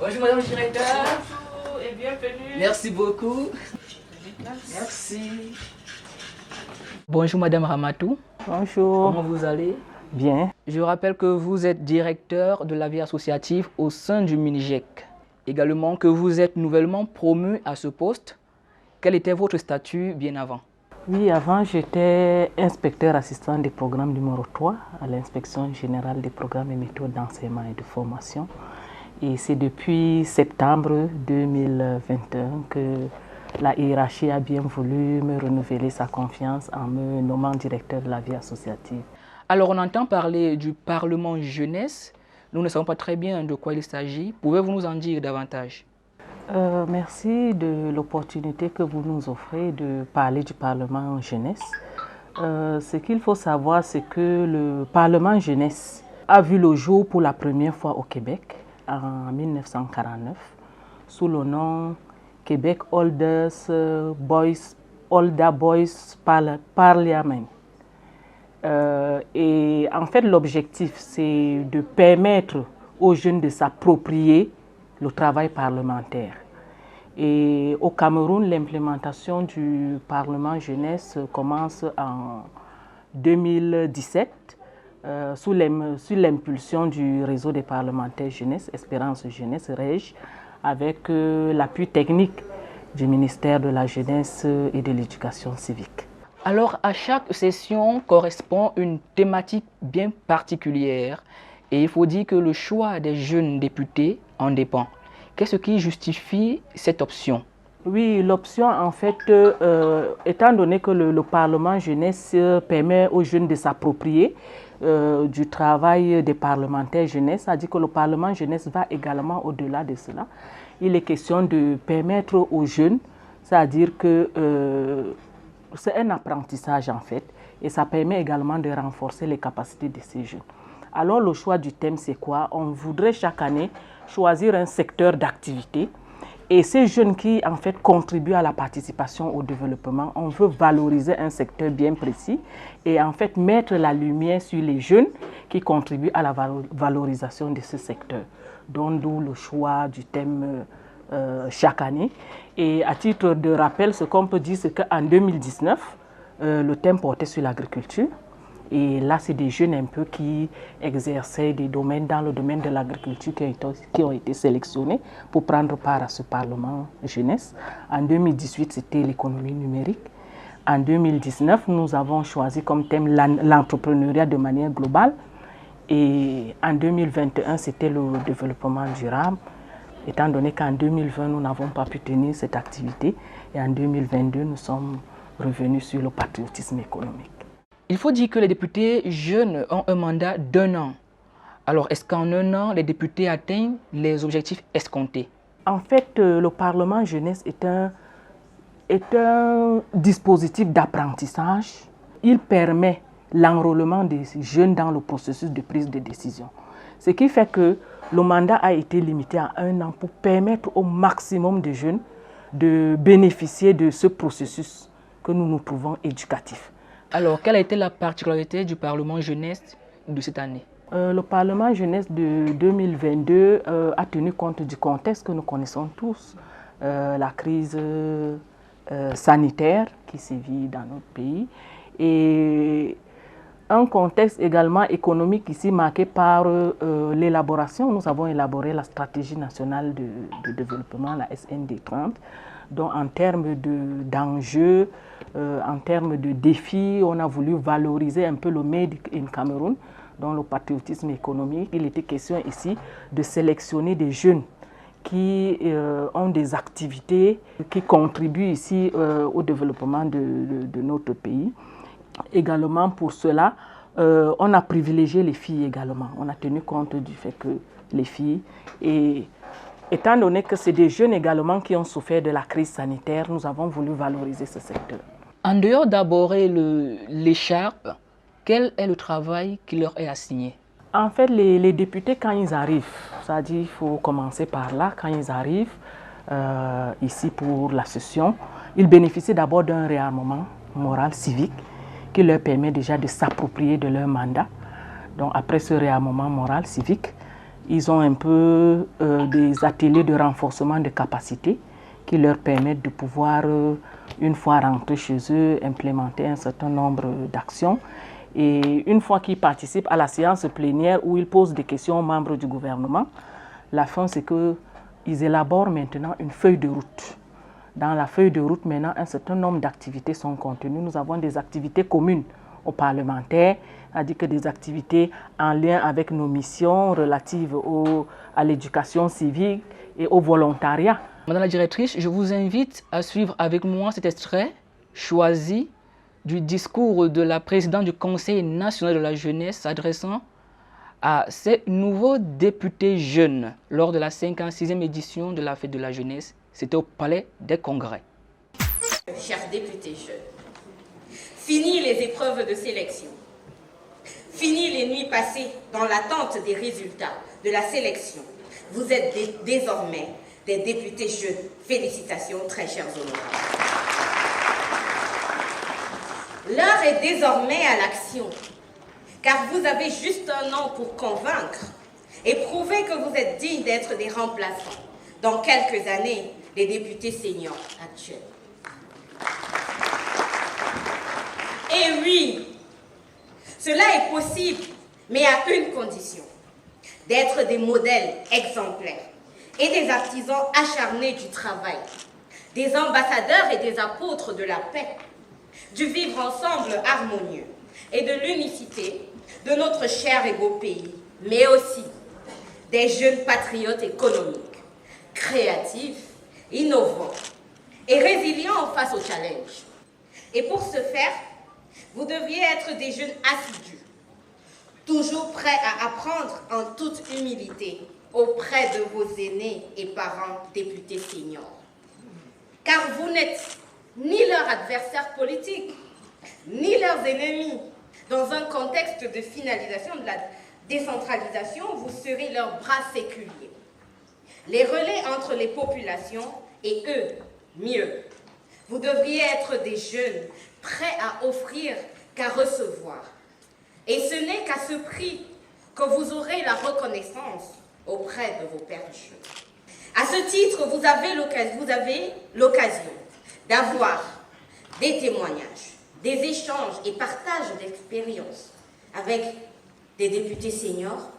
Bonjour madame le directeur. Bonjour et bienvenue. Merci beaucoup. Merci. Bonjour madame Ramatou. Bonjour. Comment vous allez? Bien. Je rappelle que vous êtes directeur de la vie associative au sein du MINIGEC. Également que vous êtes nouvellement promu à ce poste. Quel était votre statut bien avant? Oui, avant j'étais inspecteur assistant des programmes numéro 3 à l'inspection générale des programmes et méthodes d'enseignement et de formation. Et c'est depuis septembre 2021 que la hiérarchie a bien voulu me renouveler sa confiance en me nommant directeur de la vie associative. Alors on entend parler du Parlement jeunesse. Nous ne savons pas très bien de quoi il s'agit. Pouvez-vous nous en dire davantage? Merci de l'opportunité que vous nous offrez de parler du Parlement jeunesse. Ce qu'il faut savoir, c'est que le Parlement jeunesse a vu le jour pour la première fois au Québec en 1949 sous le nom Québec Older Boys Parliament. Et en fait, l'objectif, c'est de permettre aux jeunes de s'approprier le travail parlementaire. Et au Cameroun, l'implémentation du Parlement jeunesse commence en 2017 sous l'impulsion du réseau des parlementaires jeunesse, Espérance Jeunesse REJ, avec l'appui technique du ministère de la Jeunesse et de l'Éducation civique. Alors à chaque session correspond une thématique bien particulière et il faut dire que le choix des jeunes députés en dépend. Qu'est-ce qui justifie cette option? Oui, l'option en fait, étant donné que le Parlement jeunesse permet aux jeunes de s'approprier du travail des parlementaires jeunesse, c'est-à-dire que le Parlement jeunesse va également au-delà de cela. Il est question de permettre aux jeunes, c'est-à-dire que c'est un apprentissage en fait, et ça permet également de renforcer les capacités de ces jeunes. Alors le choix du thème, c'est quoi? On voudrait chaque année choisir un secteur d'activité. Et ces jeunes qui en fait contribuent à la participation au développement, on veut valoriser un secteur bien précis et en fait mettre la lumière sur les jeunes qui contribuent à la valorisation de ce secteur. Donc d'où le choix du thème chaque année. Et à titre de rappel, ce qu'on peut dire, c'est qu'en 2019, le thème portait sur l'agriculture. Et là, c'est des jeunes un peu qui exerçaient des domaines dans le domaine de l'agriculture qui ont été sélectionnés pour prendre part à ce Parlement jeunesse. En 2018, c'était l'économie numérique. En 2019, nous avons choisi comme thème l'entrepreneuriat de manière globale. Et en 2021, c'était le développement durable. Étant donné qu'en 2020, nous n'avons pas pu tenir cette activité. Et en 2022, nous sommes revenus sur le patriotisme économique. Il faut dire que les députés jeunes ont un mandat d'1 an. Alors, est-ce qu'en 1 an, les députés atteignent les objectifs escomptés? En fait, le Parlement jeunesse est un dispositif d'apprentissage. Il permet l'enrôlement des jeunes dans le processus de prise de décision. Ce qui fait que le mandat a été limité à 1 an pour permettre au maximum de jeunes de bénéficier de ce processus que nous trouvons éducatif. Alors, quelle a été la particularité du Parlement jeunesse de cette année? Le Parlement jeunesse de 2022 a tenu compte du contexte que nous connaissons tous, la crise sanitaire qui sévit dans notre pays et un contexte également économique ici marqué par l'élaboration. Nous avons élaboré la stratégie nationale de développement, la SND 30, dont en termes d'enjeux, en termes de défis, on a voulu valoriser un peu le Made in Cameroun, dont le patriotisme économique. Il était question ici de sélectionner des jeunes qui ont des activités qui contribuent ici au développement de notre pays. Également pour cela, on a privilégié les filles également. On a tenu compte du fait que les filles, et étant donné que c'est des jeunes également qui ont souffert de la crise sanitaire, nous avons voulu valoriser ce secteur. En dehors d'aborder l'écharpe, quel est le travail qui leur est assigné? En fait, les députés, quand ils arrivent, c'est-à-dire il faut commencer par là, quand ils arrivent ici pour la session, ils bénéficient d'abord d'un réarmement moral civique qui leur permet déjà de s'approprier de leur mandat. Donc après ce réarmement moral civique, Ils ont un peu des ateliers de renforcement de capacités qui leur permettent de pouvoir, une fois rentrés chez eux, implémenter un certain nombre d'actions. Et une fois qu'ils participent à la séance plénière où ils posent des questions aux membres du gouvernement, la fin, c'est qu'ils élaborent maintenant une feuille de route. Dans la feuille de route, maintenant, un certain nombre d'activités sont contenues. Nous avons des activités communes aux parlementaires, c'est-à-dire que des activités en lien avec nos missions relatives à l'éducation civique et au volontariat. Madame la directrice, je vous invite à suivre avec moi cet extrait choisi du discours de la présidente du Conseil national de la jeunesse s'adressant à ces nouveaux députés jeunes lors de la 56e édition de la fête de la jeunesse. C'était au Palais des Congrès. Chers députés jeunes, fini les épreuves de sélection. Fini les nuits passées dans l'attente des résultats de la sélection. Vous êtes désormais des députés jeunes. Félicitations, très chers honorables. L'heure est désormais à l'action, car vous avez juste un an pour convaincre et prouver que vous êtes dignes d'être des remplaçants dans quelques années des députés seniors actuels. Et oui, cela est possible, mais à une condition, d'être des modèles exemplaires et des artisans acharnés du travail, des ambassadeurs et des apôtres de la paix, du vivre ensemble harmonieux et de l'unicité de notre cher et beau pays, mais aussi des jeunes patriotes économiques, créatifs, innovants et résilients face aux challenges. Et pour ce faire, vous devriez être des jeunes assidus, toujours prêts à apprendre en toute humilité auprès de vos aînés et parents députés seniors. Car vous n'êtes ni leur adversaire politique, ni leurs ennemis. Dans un contexte de finalisation de la décentralisation, vous serez leurs bras séculiers, les relais entre les populations et eux, mieux. Vous devriez être des jeunes prêts à offrir qu'à recevoir. Et ce n'est qu'à ce prix que vous aurez la reconnaissance auprès de vos pairs jeunes. À ce titre, vous avez l'occasion d'avoir des témoignages, des échanges et partages d'expériences avec des députés seniors,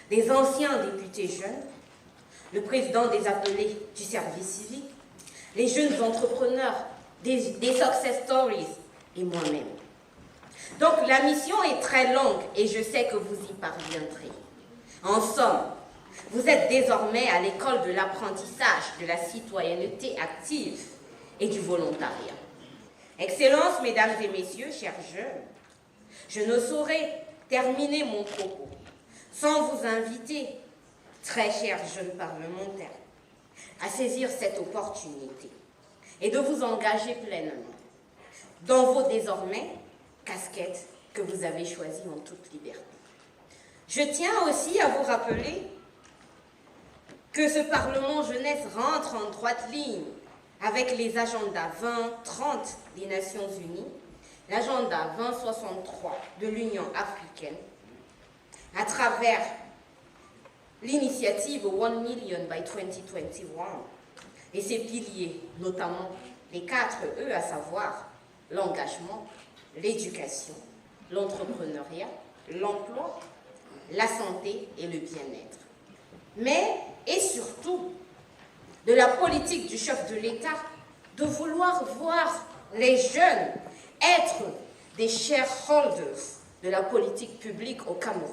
des anciens députés jeunes, le président des appelés du service civique, les jeunes entrepreneurs, des success stories et moi-même. Donc la mission est très longue et je sais que vous y parviendrez. En somme, vous êtes désormais à l'école de l'apprentissage de la citoyenneté active et du volontariat. Excellences, mesdames et messieurs, chers jeunes, je ne saurais terminer mon propos sans vous inviter, très chers jeunes parlementaires, à saisir cette opportunité et de vous engager pleinement dans vos désormais casquettes que vous avez choisies en toute liberté. Je tiens aussi à vous rappeler que ce Parlement jeunesse rentre en droite ligne avec les agendas 2030 des Nations Unies, l'agenda 2063 de l'Union africaine, à travers l'initiative 1 Million by 2021 et ses piliers, notamment les 4 E, à savoir l'engagement, l'éducation, l'entrepreneuriat, l'emploi, la santé et le bien-être. Mais, et surtout, de la politique du chef de l'État, de vouloir voir les jeunes être des shareholders de la politique publique au Cameroun.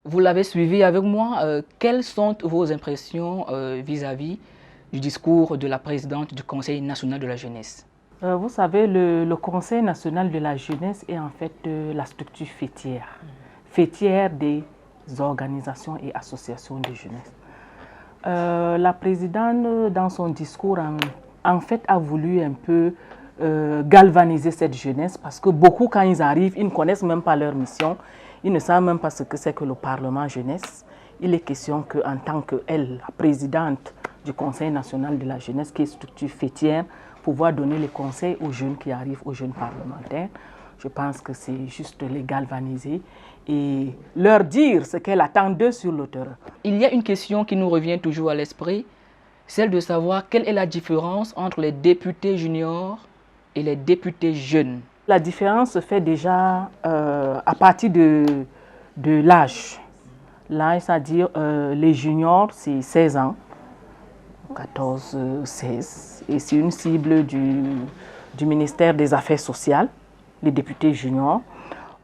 Vous l'avez suivi avec moi. Quelles sont vos impressions vis-à-vis du discours de la présidente du Conseil national de la jeunesse? Vous savez, le Conseil national de la jeunesse est en fait la structure fêtière des organisations et associations de jeunesse. La présidente, dans son discours, en fait, a voulu un peu galvaniser cette jeunesse parce que beaucoup, quand ils arrivent, ils ne connaissent même pas leur mission. Ils ne savent même pas ce que c'est que le Parlement jeunesse. Il est question qu'en tant qu'elle, la présidente du Conseil national de la jeunesse, qui est structure fêtière, pouvoir donner les conseils aux jeunes qui arrivent, aux jeunes parlementaires. Je pense que c'est juste les galvaniser et leur dire ce qu'elle attend d'eux sur le terrain. Il y a une question qui nous revient toujours à l'esprit, celle de savoir quelle est la différence entre les députés juniors et les députés jeunes. La différence se fait déjà à partir de l'âge. L'âge, c'est-à-dire les juniors, c'est 16 ans, 14, 16. Et c'est une cible du ministère des Affaires sociales, les députés juniors.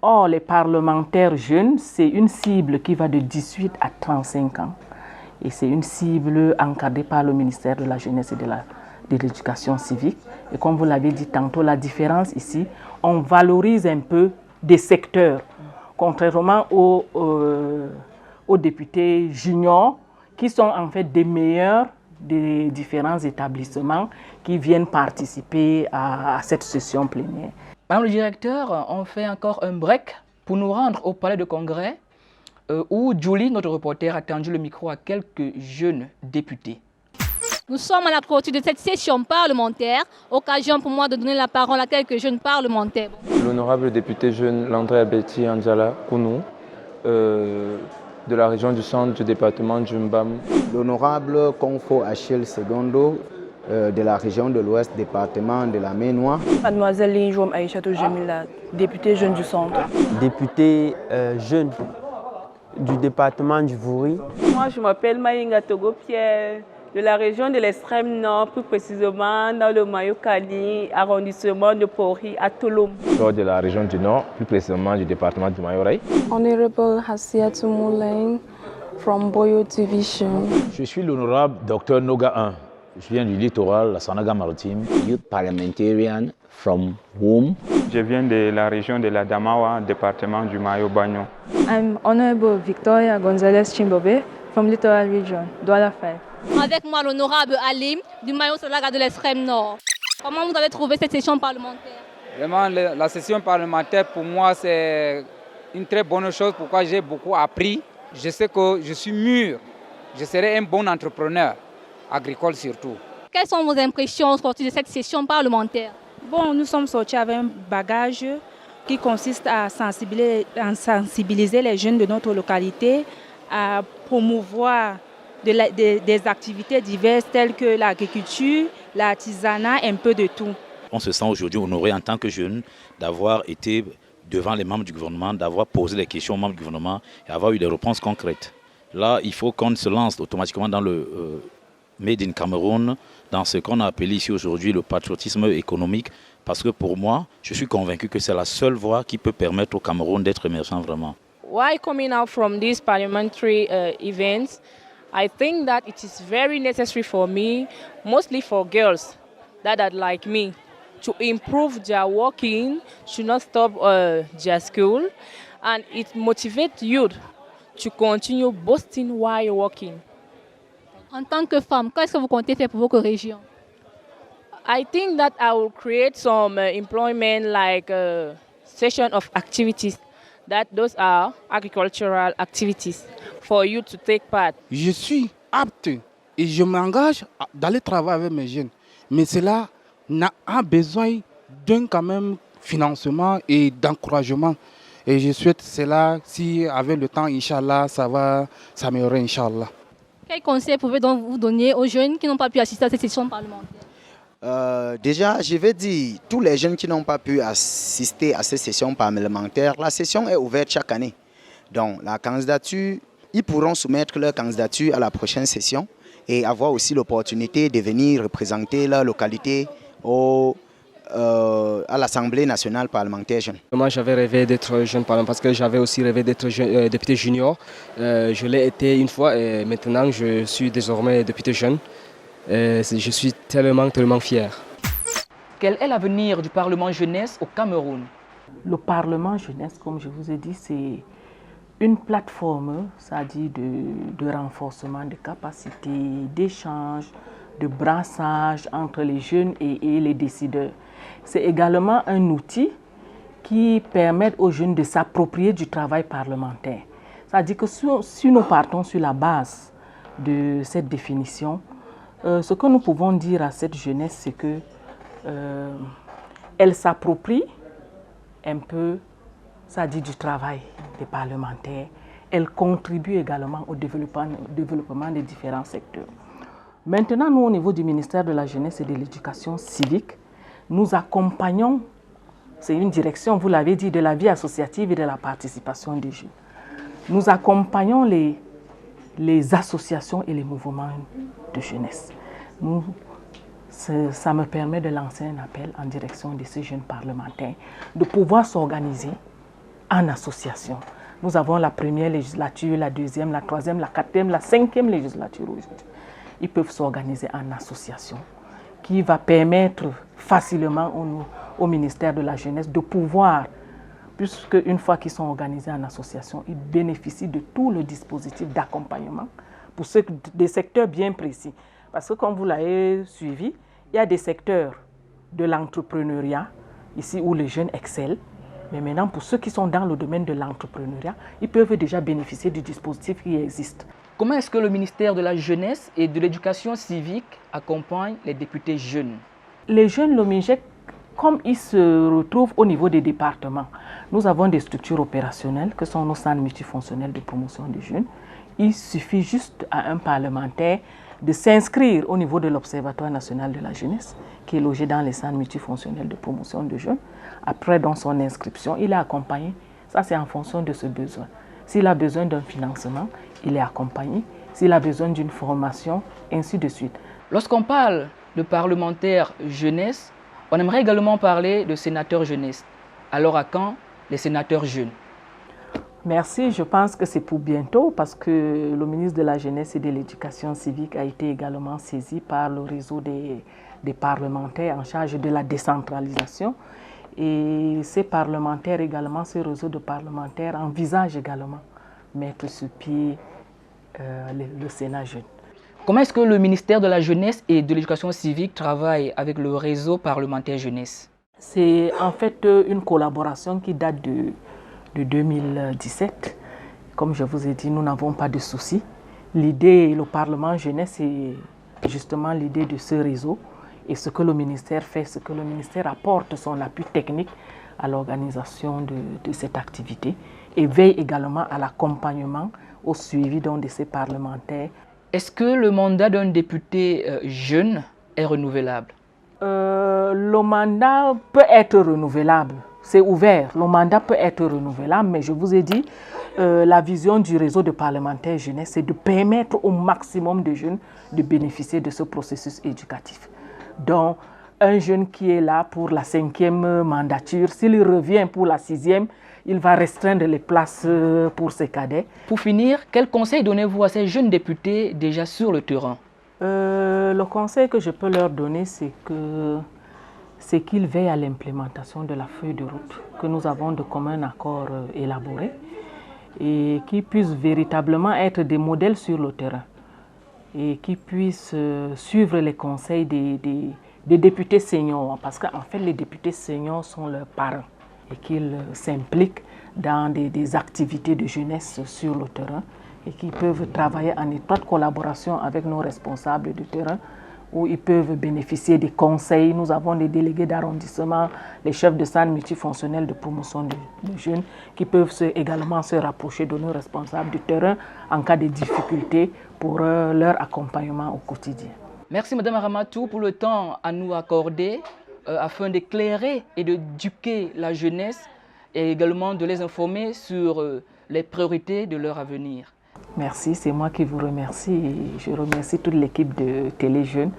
Or, les parlementaires jeunes, c'est une cible qui va de 18 à 35 ans. Et c'est une cible encadrée par le ministère de la Jeunesse et de l'Éducation civique. Et comme vous l'avez dit tantôt, la différence ici, on valorise un peu des secteurs, contrairement aux députés juniors, qui sont en fait des meilleurs des différents établissements qui viennent participer à cette session plénière. Madame le directeur, on fait encore un break pour nous rendre au palais de congrès où Julie, notre reporter, a tendu le micro à quelques jeunes députés. Nous sommes à la clôture de cette session parlementaire, occasion pour moi de donner la parole à quelques jeunes parlementaires. L'honorable député jeune Landré Abeti Anjala Kounou, de la région du centre du département du Mbam. L'honorable Konfo Achille Segondo, de la région de l'Ouest, département de la Maine-Noire. Mademoiselle Linjouam Aïchatou Jemila, députée jeune du centre. Députée jeune du département du Vouri. Moi, je m'appelle Maïnga Togo Pierre, de la région de l'extrême nord, plus précisément dans le Mayokali, arrondissement de Pori, à Tolom. De la région du nord, plus précisément du département du Mayorais. Honorable Hassiatou Moulin, from Boyo Division. Je suis l'honorable Dr Noga 1. Je viens du littoral, la Sanaga maritime. Youth parliamentarian from whom? Je viens de la région de la Damawa, département du Mayo-Bagno. I'm Honorable Victoria Gonzalez Chimbobe from Littoral Region, Douala 5. Avec moi, l'honorable Alim du Mayo-Salaga de l'extrême nord. Comment vous avez trouvé cette session parlementaire? Vraiment, la session parlementaire, pour moi, c'est une très bonne chose. Pourquoi j'ai beaucoup appris. Je sais que je suis mûr. Je serai un bon entrepreneur, agricole surtout. Quelles sont vos impressions sorties de cette session parlementaire? Bon, nous sommes sortis avec un bagage qui consiste à sensibiliser les jeunes de notre localité, à promouvoir des activités diverses telles que l'agriculture, l'artisanat, un peu de tout. On se sent aujourd'hui honoré en tant que jeune d'avoir été devant les membres du gouvernement, d'avoir posé les questions aux membres du gouvernement et avoir eu des réponses concrètes. Là, il faut qu'on se lance automatiquement dans le Made in Cameroun, dans ce qu'on a appelé ici aujourd'hui le patriotisme économique, parce que pour moi, je suis convaincu que c'est la seule voie qui peut permettre au Cameroun d'être émergent vraiment. Why coming out from these parliamentary events? I think that it is very necessary for me, mostly for girls that are like me, to improve their working, should not stop their school, and it motivates youth to continue boosting while working. En tant que femme, qu'est-ce que vous comptez faire pour votre région? I think that I will create some employment like session of activities. That those are agricultural activities for you to take part. Je suis apte et je m'engage d'aller travailler avec mes jeunes. Mais cela a besoin d'un quand même financement et d'encouragement. Et je souhaite cela, si avec le temps, Inch'Allah, ça va s'améliorer, Inch'Allah. Quel conseil pouvez-vous vous donner aux jeunes qui n'ont pas pu assister à cette session parlementaire? Déjà, je vais dire, tous les jeunes qui n'ont pas pu assister à cette session parlementaire, la session est ouverte chaque année. Donc, la candidature, ils pourront soumettre leur candidature à la prochaine session et avoir aussi l'opportunité de venir représenter leur localité à l'Assemblée nationale parlementaire jeune. Moi, j'avais rêvé d'être jeune parlementaire parce que j'avais aussi rêvé d'être député junior. Je l'ai été une fois et maintenant je suis désormais député jeune. Je suis tellement fier. Quel est l'avenir du Parlement jeunesse au Cameroun? Le Parlement jeunesse, comme je vous ai dit, c'est une plateforme, c'est-à-dire de renforcement de capacités, d'échange, de brassage entre les jeunes et les décideurs. C'est également un outil qui permet aux jeunes de s'approprier du travail parlementaire. C'est-à-dire que si nous partons sur la base de cette définition, ce que nous pouvons dire à cette jeunesse, c'est que elle s'approprie un peu ça dit du travail des parlementaires. Elle contribue également au développement des différents secteurs. Maintenant, nous, au niveau du ministère de la Jeunesse et de l'Éducation civique, nous accompagnons, c'est une direction, vous l'avez dit, de la vie associative et de la participation des jeunes. Nous accompagnons les associations et les mouvements de jeunesse. Ça me permet de lancer un appel en direction de ces jeunes parlementaires, de pouvoir s'organiser en association. Nous avons la première législature, la deuxième, la troisième, la quatrième, la cinquième législature aujourd'hui. Ils peuvent s'organiser en association, qui va permettre facilement au ministère de la Jeunesse de pouvoir, puisque une fois qu'ils sont organisés en association, ils bénéficient de tout le dispositif d'accompagnement pour des secteurs bien précis. Parce que comme vous l'avez suivi, il y a des secteurs de l'entrepreneuriat, ici où les jeunes excellent. Mais maintenant, pour ceux qui sont dans le domaine de l'entrepreneuriat, ils peuvent déjà bénéficier du dispositif qui existe. Comment est-ce que le ministère de la Jeunesse et de l'Éducation civique accompagne les députés jeunes? Les jeunes, l'OMIJEC, comme ils se retrouvent au niveau des départements, nous avons des structures opérationnelles que sont nos centres multifonctionnels de promotion des jeunes. Il suffit juste à un parlementaire de s'inscrire au niveau de l'Observatoire national de la jeunesse, qui est logé dans les centres multifonctionnels de promotion de jeunes. Après, dans son inscription, il est accompagné. Ça, c'est en fonction de ce besoin. S'il a besoin d'un financement, il est accompagné. S'il a besoin d'une formation, ainsi de suite. Lorsqu'on parle de parlementaires jeunesse, on aimerait également parler de sénateurs jeunesse. Alors à quand les sénateurs jeunes? Merci, je pense que c'est pour bientôt parce que le ministre de la Jeunesse et de l'Éducation civique a été également saisi par le réseau des parlementaires en charge de la décentralisation. Et ces parlementaires également, ce réseau de parlementaires envisage également mettre sur pied le Sénat jeune. Comment est-ce que le ministère de la Jeunesse et de l'Éducation civique travaille avec le réseau parlementaire jeunesse? C'est en fait une collaboration qui date de 2017. Comme je vous ai dit, nous n'avons pas de soucis. L'idée, le Parlement jeunesse, c'est justement l'idée de ce réseau. Et ce que le ministère fait, ce que le ministère apporte son appui technique à l'organisation de cette activité et veille également à l'accompagnement, au suivi de ces parlementaires. Est-ce que le mandat d'un député jeune est renouvelable? Le mandat peut être renouvelable. C'est ouvert. Le mandat peut être renouvelable, mais je vous ai dit, la vision du réseau de parlementaires jeunesse, c'est de permettre au maximum de jeunes de bénéficier de ce processus éducatif. Donc, un jeune qui est là pour la 5e mandature, s'il revient pour la 6e, il va restreindre les places pour ses cadets. Pour finir, quel conseil donnez-vous à ces jeunes députés déjà sur le terrain? Le conseil que je peux leur donner, c'est qu'ils veillent à l'implémentation de la feuille de route que nous avons de commun accord élaboré et qu'ils puissent véritablement être des modèles sur le terrain et qu'ils puissent suivre les conseils des députés seniors, parce qu'en fait les députés seniors sont leurs parents et qu'ils s'impliquent dans des activités de jeunesse sur le terrain et qu'ils peuvent travailler en étroite collaboration avec nos responsables du terrain où ils peuvent bénéficier des conseils. Nous avons des délégués d'arrondissement, les chefs de centre multifonctionnels de promotion de jeunes qui peuvent également se rapprocher de nos responsables du terrain en cas de difficulté pour leur accompagnement au quotidien. Merci Madame Aramatou pour le temps à nous accorder afin d'éclairer et d'éduquer la jeunesse et également de les informer sur les priorités de leur avenir. Merci, c'est moi qui vous remercie et je remercie toute l'équipe de Télé Jeunes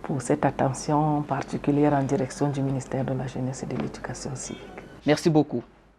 pour cette attention particulière en direction du ministère de la Jeunesse et de l'Éducation civique. Merci beaucoup.